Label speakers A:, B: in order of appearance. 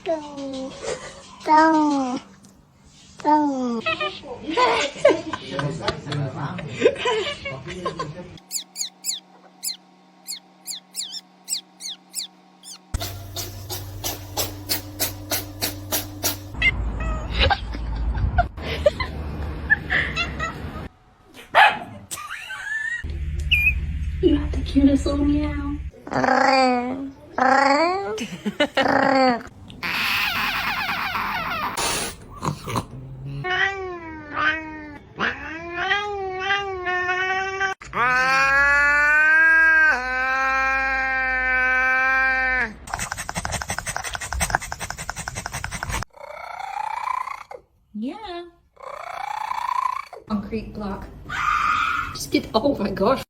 A: Tung. Tung.
B: You have the cutest little meow. Yeah. Concrete block. Just get, oh my gosh.